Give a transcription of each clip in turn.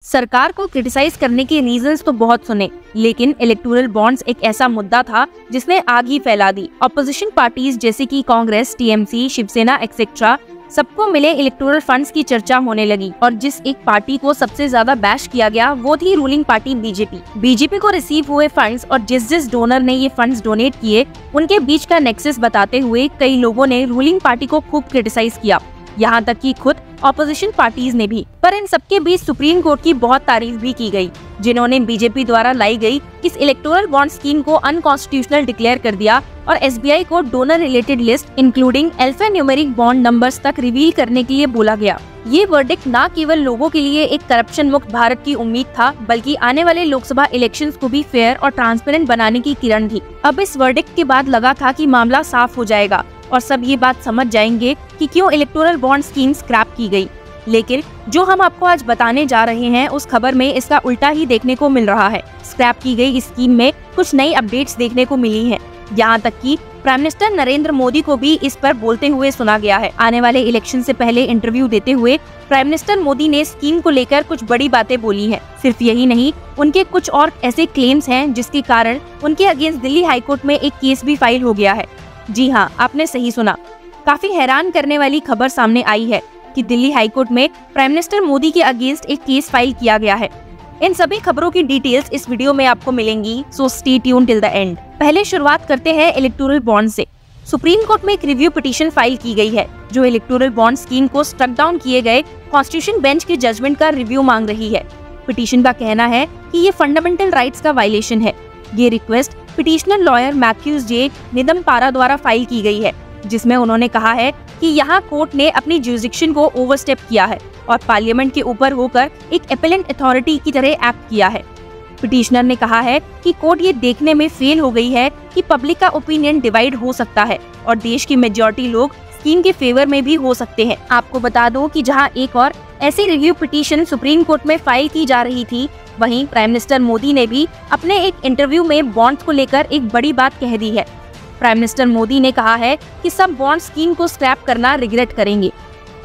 सरकार को क्रिटिसाइज करने के रीजंस तो बहुत सुने, लेकिन इलेक्टोरल बॉन्ड्स एक ऐसा मुद्दा था जिसने आग ही फैला दी। ऑपोजिशन पार्टीज जैसे कि कांग्रेस, टीएमसी, शिवसेना एक्सेट्रा सबको मिले इलेक्टोरल फंड्स की चर्चा होने लगी और जिस एक पार्टी को सबसे ज्यादा बैश किया गया वो थी रूलिंग पार्टी बीजेपी। बीजेपी को रिसीव हुए फंड्स और जिस डोनर ने ये फंड्स डोनेट किए उनके बीच का नेक्सस बताते हुए कई लोगों ने रूलिंग पार्टी को खूब क्रिटिसाइज किया, यहाँ तक कि खुद ऑपोजिशन पार्टीज ने भी। पर इन सबके बीच सुप्रीम कोर्ट की बहुत तारीफ भी की गई, जिन्होंने बीजेपी द्वारा लाई गई इस इलेक्टोरल बॉन्ड स्कीम को अनकॉन्स्टिट्यूशनल डिक्लेयर कर दिया और एसबीआई को donor related list including alphanumeric bond numbers तक रिवील करने के लिए बोला गया। ये वर्डिक्ट न केवल लोगों के लिए एक करप्शन मुक्त भारत की उम्मीद था, बल्कि आने वाले लोकसभा इलेक्शंस को भी फेयर और ट्रांसपेरेंट बनाने की किरण थी। अब इस वर्डिक्ट के बाद लगा था कि मामला साफ हो जाएगा और सब ये बात समझ जाएंगे कि क्यों इलेक्टोरल बॉन्ड स्कीम स्क्रैप की गई। लेकिन जो हम आपको आज बताने जा रहे हैं उस खबर में इसका उल्टा ही देखने को मिल रहा है। स्क्रैप की गई इस स्कीम में कुछ नई अपडेट्स देखने को मिली हैं। यहाँ तक कि प्राइम मिनिस्टर नरेंद्र मोदी को भी इस पर बोलते हुए सुना गया है। आने वाले इलेक्शन से पहले इंटरव्यू देते हुए प्राइम मिनिस्टर मोदी ने स्कीम को लेकर कुछ बड़ी बातें बोली हैं। सिर्फ यही नहीं, उनके कुछ और ऐसे क्लेम्स हैं जिसके कारण उनके अगेंस्ट दिल्ली हाईकोर्ट में एक केस भी फाइल हो गया है। जी हाँ, आपने सही सुना। काफी हैरान करने वाली खबर सामने आई है कि दिल्ली हाईकोर्ट में प्राइम मिनिस्टर मोदी के अगेंस्ट एक केस फाइल किया गया है। इन सभी खबरों की डिटेल्स इस वीडियो में आपको मिलेंगी, so stay tune till the end. पहले शुरुआत करते हैं इलेक्टोरल बॉन्ड से। सुप्रीम कोर्ट में एक रिव्यू पिटीशन फाइल की गई है जो इलेक्टोरल बॉन्ड स्कीम को स्ट्रक डाउन किए गए कॉन्स्टिट्यूशन बेंच के जजमेंट का रिव्यू मांग रही है। पिटीशन का कहना है कि ये फंडामेंटल राइट्स का वायलेशन है। ये रिक्वेस्ट पिटीशनर लॉयर मैथ्यूज जे निदमपारा द्वारा फाइल की गई है, जिसमें उन्होंने कहा है कि यहाँ कोर्ट ने अपनी ज्यूरिसडिक्शन को ओवरस्टेप किया है और पार्लियामेंट के ऊपर होकर एक एपेलेंट अथॉरिटी की तरह एक्ट किया है। पिटीशनर ने कहा है कि कोर्ट ये देखने में फेल हो गई है कि पब्लिक का ओपिनियन डिवाइड हो सकता है और देश की मेजॉरिटी लोग स्कीम के फेवर में भी हो सकते हैं। आपको बता दो कि जहाँ एक और ऐसी रिव्यू पिटीशन सुप्रीम कोर्ट में फाइल की जा रही थी, वहीं प्राइम मिनिस्टर मोदी ने भी अपने एक इंटरव्यू में बॉन्ड्स को लेकर एक बड़ी बात कह दी है। प्राइम मिनिस्टर मोदी ने कहा है कि सब बॉन्ड स्कीम को स्क्रैप करना रिग्रेट करेंगे।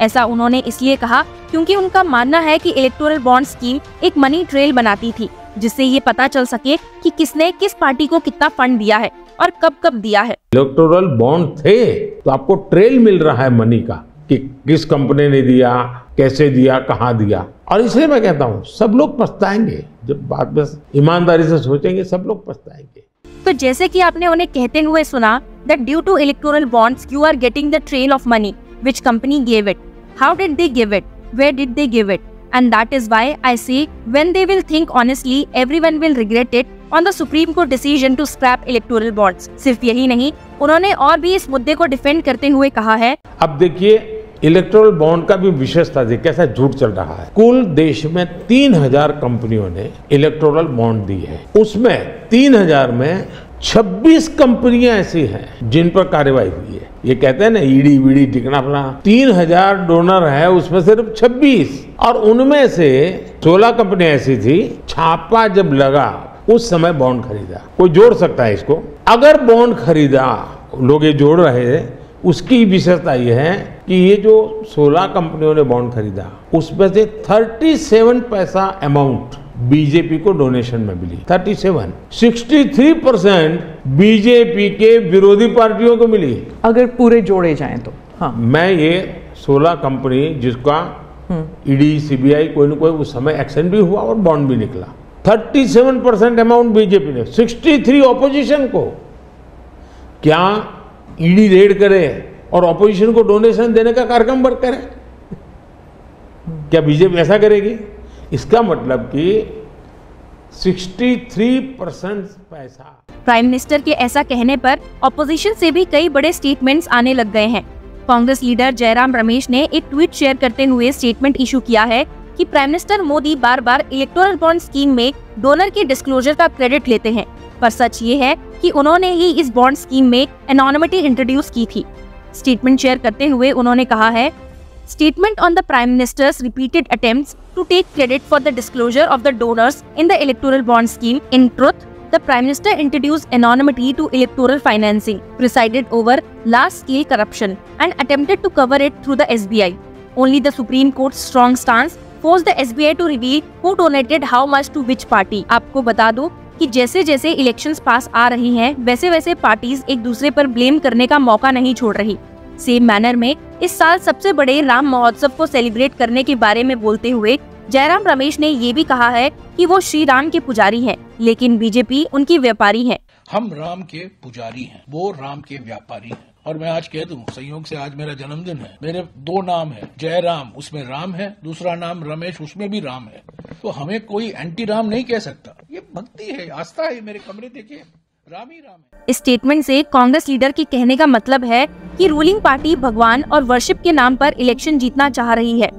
ऐसा उन्होंने इसलिए कहा क्योंकि उनका मानना है कि इलेक्टोरल बॉन्ड स्कीम एक मनी ट्रेल बनाती थी, जिससे ये पता चल सके कि किसने किस पार्टी को कितना फंड दिया है और कब कब दिया है। इलेक्टोरल बॉन्ड थे तो आपको ट्रेल मिल रहा है मनी का कि किस कंपनी ने दिया, कैसे दिया, कहाँ दिया। और इसलिए मैं कहता हूँ सब लोग पछताएंगे जब बात बस ईमानदारी से सोचेंगे, सब लोग पछताएंगे। तो जैसे कि आपने उन्हें कहते हुए सुना that due to electoral bonds you are getting the trail of money which company gave it, how did they give it, where did they give it, and that is why I say when they will think honestly everyone will regret it on the Supreme Court decision to scrap electoral bonds। सिर्फ यही नहीं, उन्होंने और भी इस मुद्दे को defend करते हुए कहा है। अब देखिए इलेक्टोरल बॉन्ड का भी विशेषता देखिए कैसा झूठ चल रहा है। कुल देश में 3000 कंपनियों ने इलेक्टोरल बॉन्ड दी है, उसमें 3000 में 26 कंपनियां ऐसी हैं जिन पर कार्रवाई हुई है। ये कहते हैं ना ईडी वीडी टिकना फला, 3000 डोनर है उसमें सिर्फ 26 और उनमें से 16 कंपनियां ऐसी थी छापा जब लगा उस समय बॉन्ड खरीदा। कोई जोड़ सकता है इसको? अगर बॉन्ड खरीदा, लोग ये जोड़ रहे हैं, उसकी विशेषता यह है कि ये जो 16 कंपनियों ने बॉन्ड खरीदा उसमें से 37 पैसा अमाउंट बीजेपी को डोनेशन में मिली। 63% बीजेपी के विरोधी पार्टियों को मिली अगर पूरे जोड़े जाएं तो। हाँ, मैं ये 16 कंपनी जिसका ईडी सीबीआई कोई न कोई उस समय एक्शन भी हुआ और बॉन्ड भी निकला, 37% अमाउंट बीजेपी ने, 63 ऑपोजिशन को। क्या ईडी रेड करे और ऑपोजिशन को डोनेशन देने का कार्यक्रम वर्क करे? क्या बीजेपी ऐसा करेगी? इसका मतलब कि 63% पैसा। प्राइम मिनिस्टर के ऐसा कहने पर ऑपोजिशन से भी कई बड़े स्टेटमेंट्स आने लग गए हैं। कांग्रेस लीडर जयराम रमेश ने एक ट्वीट शेयर करते हुए स्टेटमेंट इशू किया है कि प्राइम मिनिस्टर मोदी बार बार इलेक्टोरल बॉन्ड स्कीम में डोनर के डिस्क्लोजर का क्रेडिट लेते हैं, पर सच ये है कि उन्होंने ही इस बॉन्ड स्कीम में एनोनिमिटी इंट्रोड्यूस की थी। स्टेटमेंट शेयर करते हुए उन्होंने कहा है, statement on the prime minister's repeated attempts to take credit for the disclosure of the donors in the electoral bond scheme. In truth the Prime Minister introduced anonymity to electoral financing, presided over large-scale corruption, and attempted to cover it through the SBI. Only the Supreme Court's strong stance forced the SBI to reveal who donated how much to which party। आपको बता दो कि जैसे जैसे elections पास आ रही हैं, वैसे वैसे पार्टीज एक दूसरे पर ब्लेम करने का मौका नहीं छोड़ रही। सेम मैनर में इस साल सबसे बड़े राम महोत्सव को सेलिब्रेट करने के बारे में बोलते हुए जयराम रमेश ने ये भी कहा है कि वो श्री राम के पुजारी हैं, लेकिन बीजेपी उनकी व्यापारी है। हम राम के पुजारी हैं, वो राम के व्यापारी हैं। और मैं आज कह दूं, संयोग से आज मेरा जन्मदिन है, मेरे 2 नाम है, जयराम उसमें राम है, दूसरा नाम रमेश उसमें भी राम है, तो हमें कोई एंटी राम नहीं कह सकता। ये भक्ति है, आस्था है। मेरे कमरे देखिए, राम ही राम है। इस स्टेटमेंट से कांग्रेस लीडर के कहने का मतलब है कि रूलिंग पार्टी भगवान और वर्शिप के नाम पर इलेक्शन जीतना चाह रही है।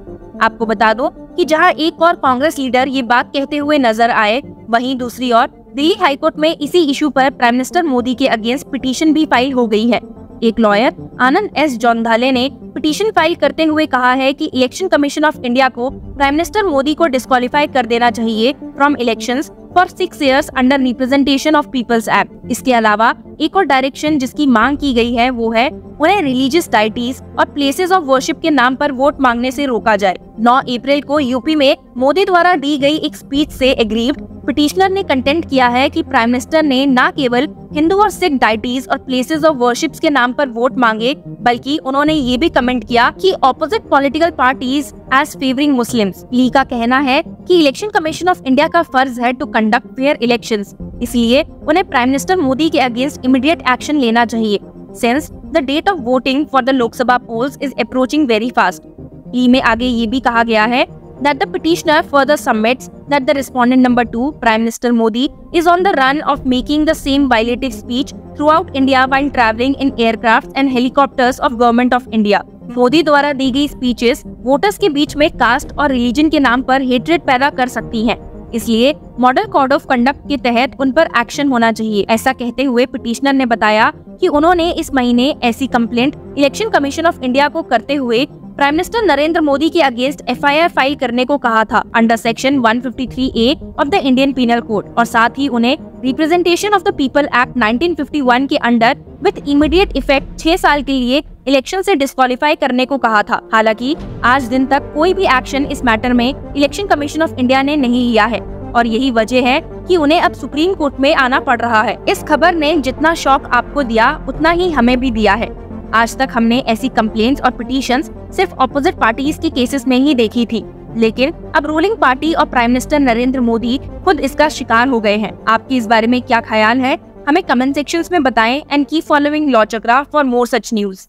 आपको बता दो कि जहां एक और कांग्रेस लीडर ये बात कहते हुए नजर आए, वहीं दूसरी ओर दिल्ली हाईकोर्ट में इसी इशू पर प्राइम मिनिस्टर मोदी के अगेंस्ट पिटीशन भी फाइल हो गई है। एक लॉयर आनंद एस जोंधाले ने पिटीशन फाइल करते हुए कहा है कि इलेक्शन कमीशन ऑफ इंडिया को प्राइम मिनिस्टर मोदी को डिस्क्वालीफाई कर देना चाहिए from elections for 6 years under representation of People's Act. इसके अलावा एक और डायरेक्शन जिसकी मांग की गई है वो है उन्हें रिलीजियस डाइटीज और प्लेसेस ऑफ वर्शिप के नाम पर वोट मांगने से रोका जाए। 9 अप्रैल को यूपी में मोदी द्वारा दी गई एक स्पीच से एग्रीव्ड पिटिशनर ने कंटेंट किया है कि प्राइम मिनिस्टर ने न केवल हिंदू और सिख डाइटीज और प्लेसेस ऑफ वर्शिप्स के नाम पर वोट मांगे, बल्कि उन्होंने ये भी कमेंट किया कि opposite political parties as favouring Muslims. Lee का कहना है कि इलेक्शन कमीशन ऑफ इंडिया का फर्ज है टू कंडक्ट फेयर इलेक्शंस, इसलिए उन्हें प्राइम मिनिस्टर मोदी के अगेंस्ट इमीडिएट एक्शन लेना चाहिए since the date of voting for the Lok Sabha polls is approaching very fast. Lee में आगे ये भी कहा गया है that the petitioner further submits that the respondent number 2, Prime Minister Modi, is on the run of making the same violative speech throughout India while traveling in aircrafts and helicopters of Government of India। Modi द्वारा दी गई speeches voters के बीच में cast और religion के नाम पर hatred पैदा कर सकती हैं, इसलिए मॉडल कोड ऑफ कंडक्ट के तहत उन पर एक्शन होना चाहिए। ऐसा कहते हुए पिटिशनर ने बताया कि उन्होंने इस महीने ऐसी complaint election Commission of India को करते हुए प्राइम मिनिस्टर नरेंद्र मोदी के अगेंस्ट FIR फाइल करने को कहा था under section 153A of the Indian Penal Code, और साथ ही उन्हें representation of the People Act 1951 के अंडर विद इमीडिएट इफेक्ट 6 साल के लिए इलेक्शन से डिस्क्वालीफाई करने को कहा था। हालांकि आज दिन तक कोई भी एक्शन इस मैटर में इलेक्शन कमीशन ऑफ इंडिया ने नहीं लिया है, और यही वजह है कि उन्हें अब सुप्रीम कोर्ट में आना पड़ रहा है। इस खबर ने जितना शॉक आपको दिया उतना ही हमें भी दिया है। आज तक हमने ऐसी कंप्लेंट्स और पिटीशंस सिर्फ ऑपोजिट पार्टीज के केसेस में ही देखी थी, लेकिन अब रूलिंग पार्टी और प्राइम मिनिस्टर नरेंद्र मोदी खुद इसका शिकार हो गए हैं। आपकी इस बारे में क्या ख्याल है, हमें कमेंट सेक्शंस में बताएं and keep following law chakra for more such news.